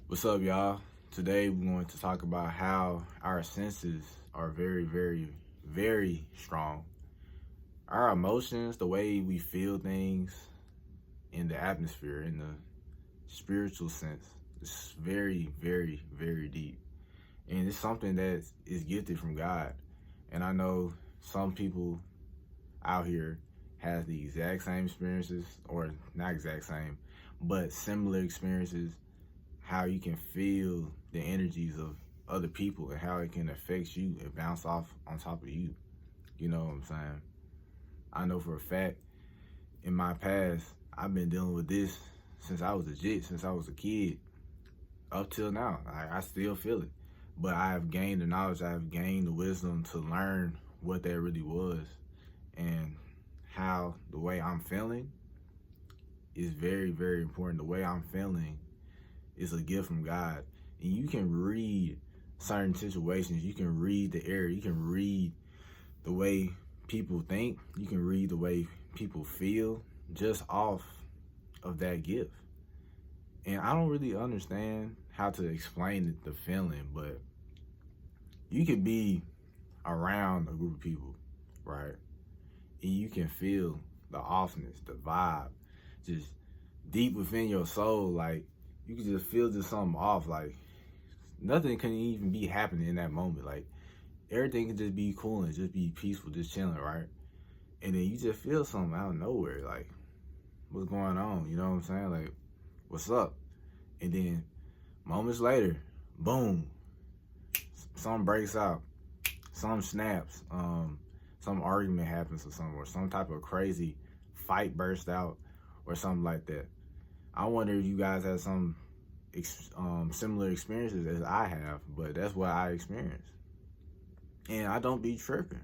What's up, y'all? Today we're going to talk about how our senses are very, very, very strong. Our emotions, the way we feel things in the atmosphere, in the spiritual sense, is very, very, very deep. And it's something that is gifted from God. And I know some people out here has the exact same experiences, or not exact same, but similar experiences, how you can feel the energies of other people and how it can affect you and bounce off on top of you. You know what I'm saying? I know for a fact in my past, I've been dealing with this since I was since I was a kid up till now. I still feel it. But I have gained the knowledge, I have gained the wisdom to learn what that really was and how the way I'm feeling is very, very important. The way I'm feeling is a gift from God. And you can read certain situations, you can read the air, you can read the way people think, you can read the way people feel just off of that gift. And I don't really understand how to explain the feeling, but you can be around a group of people, right? And you can feel the offness, the vibe, just deep within your soul. Like, you can just feel just something off. Like, nothing can even be happening in that moment. Like, everything can just be cool and just be peaceful, just chilling, right? And then you just feel something out of nowhere. Like, what's going on? You know what I'm saying? Like, what's up? And then moments later, boom, something breaks out, some snaps, some argument happens or something, or some type of crazy fight burst out or something like that. I wonder if you guys have some similar experiences as I have, but that's what I experienced. And I don't be tripping.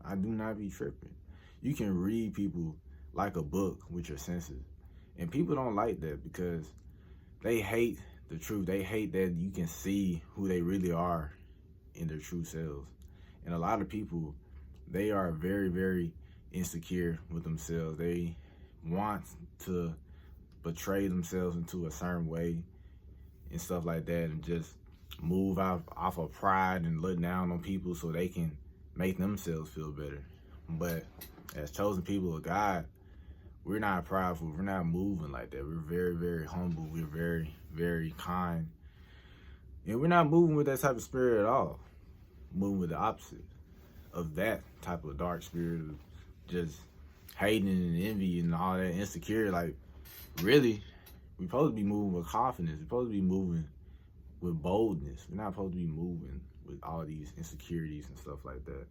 I do not be tripping. You can read people like a book with your senses. And people don't like that because they hate the truth. They hate that you can see who they really are in their true selves. And a lot of people, they are very, very insecure with themselves. They want to betray themselves into a certain way and stuff like that, and just move off of pride and look down on people so they can make themselves feel better. But as chosen people of God, we're not prideful. We're not moving like that. We're very, very humble. We're very, very kind. And we're not moving with that type of spirit at all. Moving with the opposite of that type of dark spirit of just hating and envy and all that insecurity. Like, really, we're supposed to be moving with confidence. We're supposed to be moving with boldness. We're not supposed to be moving with all these insecurities and stuff like that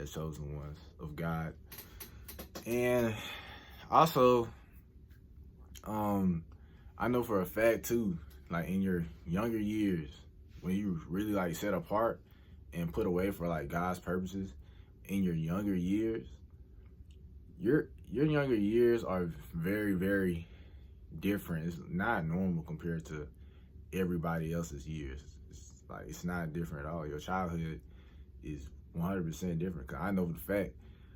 as chosen ones of God. And also, I know for a fact too, like in your younger years, when you really like set apart and put away for like God's purposes, in your younger years, your younger years are very, very different. It's not normal compared to everybody else's years. It's not different at all. Your childhood is 100% different. Cause I know for the fact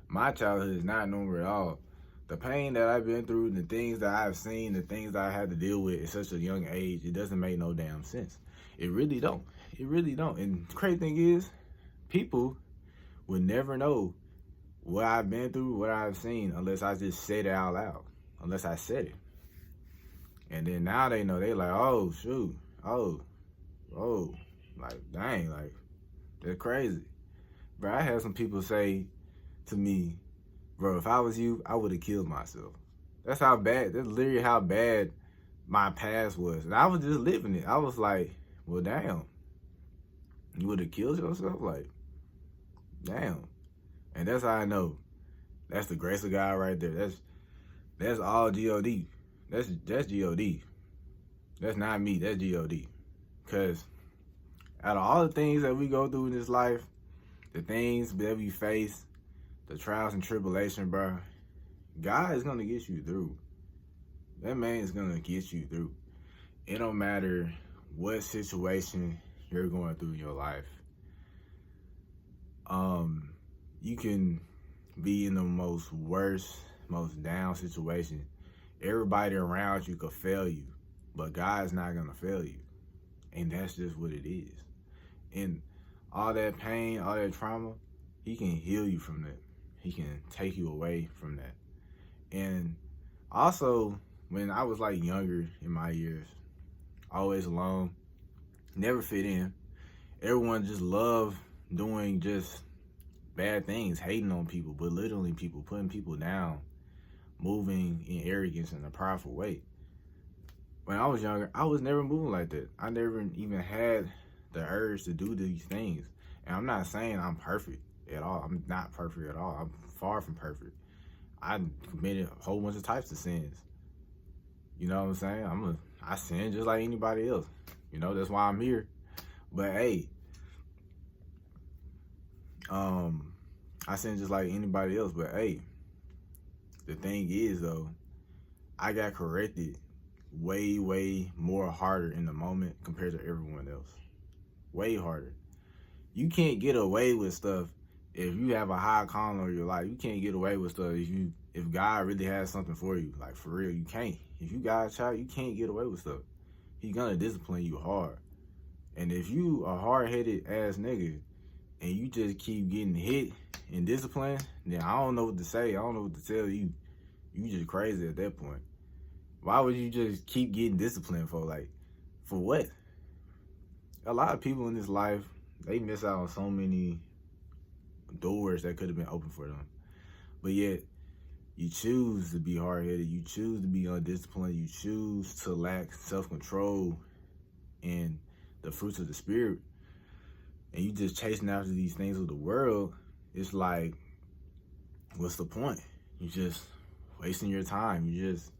my childhood is not normal at all. The pain that I've been through, the things that I've seen, the things that I had to deal with at such a young age, it doesn't make no damn sense. It really don't. It really don't. And the crazy thing is, people would never know what I've been through, what I've seen, unless I just said it out loud, unless I said it. And then now they know. They like, oh shoot, oh, like dang, like they're crazy. Bro, I had some people say to me, bro, if I was you, I would have killed myself. That's how bad. That's literally how bad my past was, and I was just living it. I was like, well, damn, you would have killed yourself, like, damn. And that's how I know. That's the grace of God right there. That's all God. That's God. That's not me. That's God. Cause out of all the things that we go through in this life, the things that we face, the trials and tribulation, bro, God is gonna get you through. That man is gonna get you through. It don't matter what situation you're going through in your life. You can be in the most worst, most down situation. Everybody around you could fail you, but God's not gonna fail you. And that's just what it is. And all that pain, all that trauma, he can heal you from that. He can take you away from that. And also, when I was like younger in my years, always alone, never fit in. Everyone just loved doing just bad things, hating on people, belittling people, putting people down, moving in arrogance in a prideful way. When I was younger, I was never moving like that. I never even had the urge to do these things. And I'm not saying I'm perfect at all. I'm not perfect at all. I'm far from perfect. I committed a whole bunch of types of sins. You know what I'm saying? I sin just like anybody else. You know, that's why I'm here. But hey, I sin just like anybody else. But hey, the thing is though, I got corrected way, way more harder in the moment compared to everyone else. Way harder. You can't get away with stuff if you have a high calling on your life. You can't get away with stuff if God really has something for you. Like for real, you can't. If you God's child, you can't get away with stuff. He's gonna discipline you hard. And if you a hard-headed ass nigga and you just keep getting hit and disciplined, then I don't know what to say. I don't know what to tell you. You just crazy at that point. Why would you just keep getting disciplined for? Like, for what? A lot of people in this life, they miss out on so many doors that could have been open for them. But yet, you choose to be hard-headed. You choose to be undisciplined. You choose to lack self-control and the fruits of the spirit. And you just chasing after these things of the world. It's like, what's the point? You just wasting your time. You just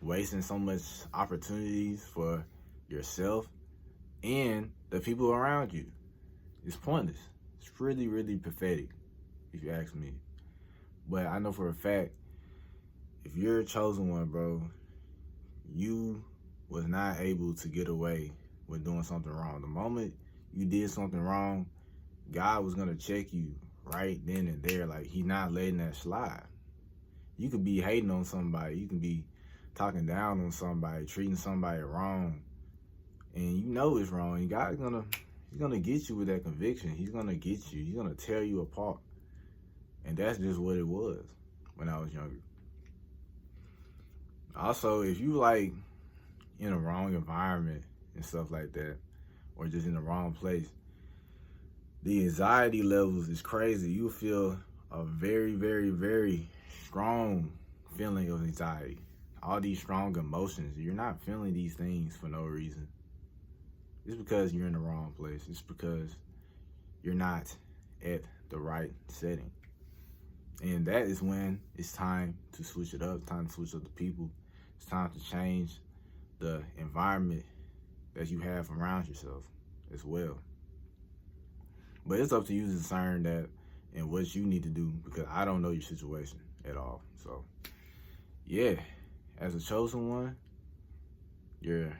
wasting so much opportunities for yourself and the people around you. It's pointless. It's really, really pathetic, if you ask me. But I know for a fact, if you're a chosen one, bro, you was not able to get away with doing something wrong. The moment you did something wrong, God was gonna check you right then and there. Like, He's not letting that slide. You could be hating on somebody. You can be talking down on somebody, treating somebody wrong, and you know it's wrong. And God's He's gonna get you with that conviction. He's gonna get you. He's gonna tear you apart. And that's just what it was when I was younger. Also, if you like in a wrong environment and stuff like that, or just in the wrong place, the anxiety levels is crazy. You feel a very, very, very strong feeling of anxiety. All these strong emotions. You're not feeling these things for no reason. It's because you're in the wrong place. It's because you're not at the right setting. And that is when it's time to switch it up. It's time to switch up the people. It's time to change the environment that you have around yourself as well. But it's up to you to discern that and what you need to do, because I don't know your situation at all. So, yeah, as a chosen one, your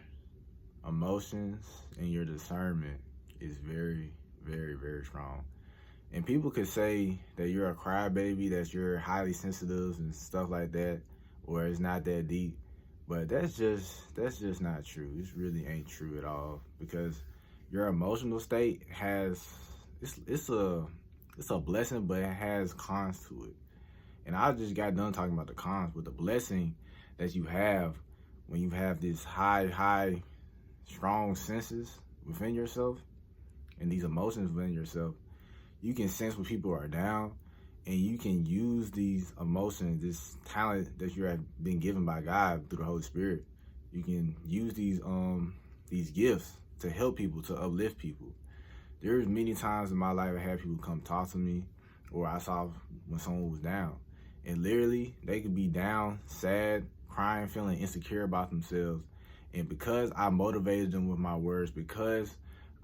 emotions and your discernment is very, very, very strong. And people could say that you're a crybaby, that you're highly sensitive and stuff like that, or it's not that deep. But that's just not true. It really ain't true at all, because your emotional state has it's a blessing, but it has cons to it. And I just got done talking about the cons, but the blessing that you have when you have this high, strong senses within yourself and these emotions within yourself, you can sense when people are down, and you can use these emotions, this talent that you have been given by God through the Holy Spirit. You can use these gifts to help people, to uplift people. There's many times in my life I had people come talk to me, or I saw when someone was down, and literally they could be down, sad, crying, feeling insecure about themselves. And because I motivated them with my words, because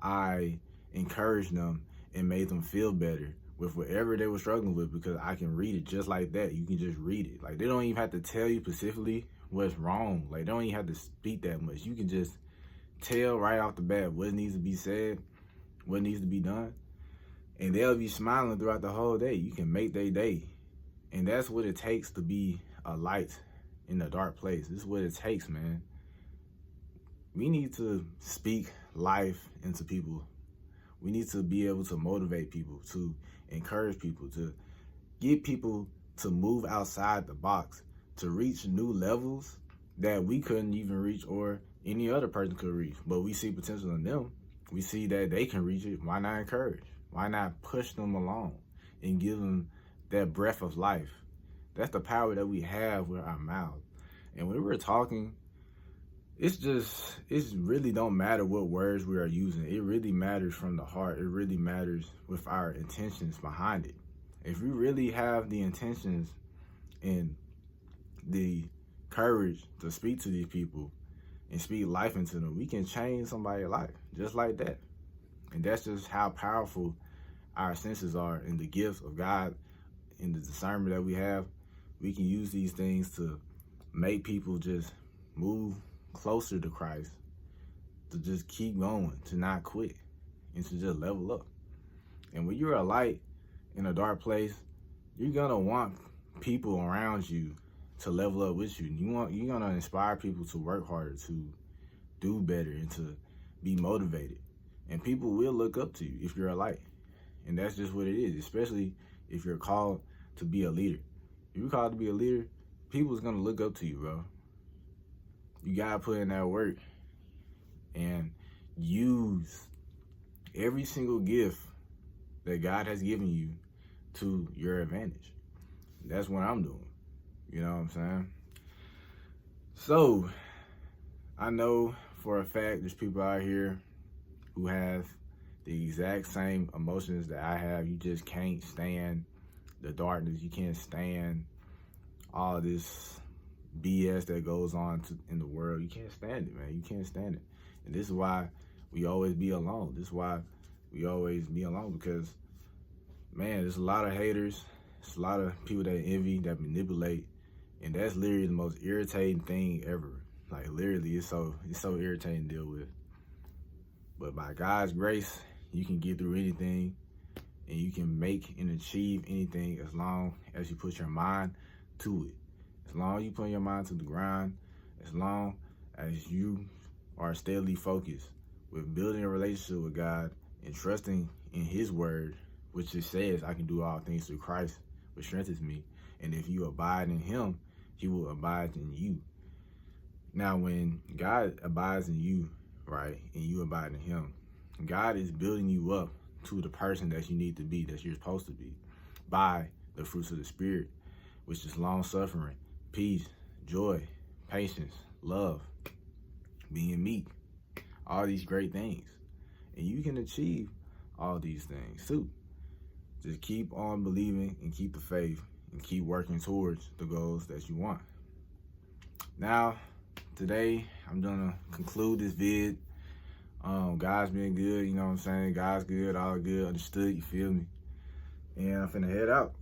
I encouraged them and made them feel better with whatever they were struggling with, because I can read it just like that. You can just read it. Like, they don't even have to tell you specifically what's wrong. Like, they don't even have to speak that much. You can just tell right off the bat what needs to be said, what needs to be done, and they'll be smiling throughout the whole day. You can make their day. And that's what it takes to be a light in a dark place. This is what it takes, man. we need to speak life into people. We need to be able to motivate people, to encourage people, to get people to move outside the box, to reach new levels that we couldn't even reach or any other person could reach. But we see potential in them. We see that they can reach it. Why not encourage? Why not push them along and give them that breath of life? That's the power that we have with our mouth. And when we're talking, it really don't matter what words we are using. It really matters from the heart. It really matters with our intentions behind it. If we really have the intentions and the courage to speak to these people and speak life into them, we can change somebody's life just like that. And that's just how powerful our senses are, and the gifts of God and the discernment that we have. We can use these things to make people just move closer to Christ, to just keep going, to not quit, and to just level up. And when you're a light in a dark place, you're gonna want people around you to level up with you. You're gonna inspire people to work harder, to do better, and to be motivated. And people will look up to you if you're a light. And that's just what it is, especially if you're called to be a leader. If you're called to be a leader, people's gonna look up to you, bro. You gotta put in that work and use every single gift that God has given you to your advantage. That's what I'm doing. You know what I'm saying? So, I know for a fact there's people out here who have the exact same emotions that I have. You just can't stand the darkness. You can't stand all this BS that goes on in the world. You can't stand it, man. You can't stand it. And this is why we always be alone. This is why we always be alone, because, man, there's a lot of haters. There's a lot of people that envy, that manipulate. And that's literally the most irritating thing ever. Like, literally, it's so irritating to deal with. But by God's grace, you can get through anything, and you can make and achieve anything as long as you put your mind to it. As long as you put your mind to the grind, as long as you are steadily focused with building a relationship with God and trusting in His word, which it says, I can do all things through Christ, which strengthens me. And if you abide in Him, He will abide in you. Now, when God abides in you, right, and you abide in Him, God is building you up to the person that you need to be, that you're supposed to be, by the fruits of the Spirit, which is long-suffering, peace, joy, patience, love, being meek, all these great things. And you can achieve all these things too. Just keep on believing and keep the faith and keep working towards the goals that you want. Now, today, I'm gonna conclude this vid. God's been good, you know what I'm saying? God's good, all good, understood, you feel me? And I'm finna head out.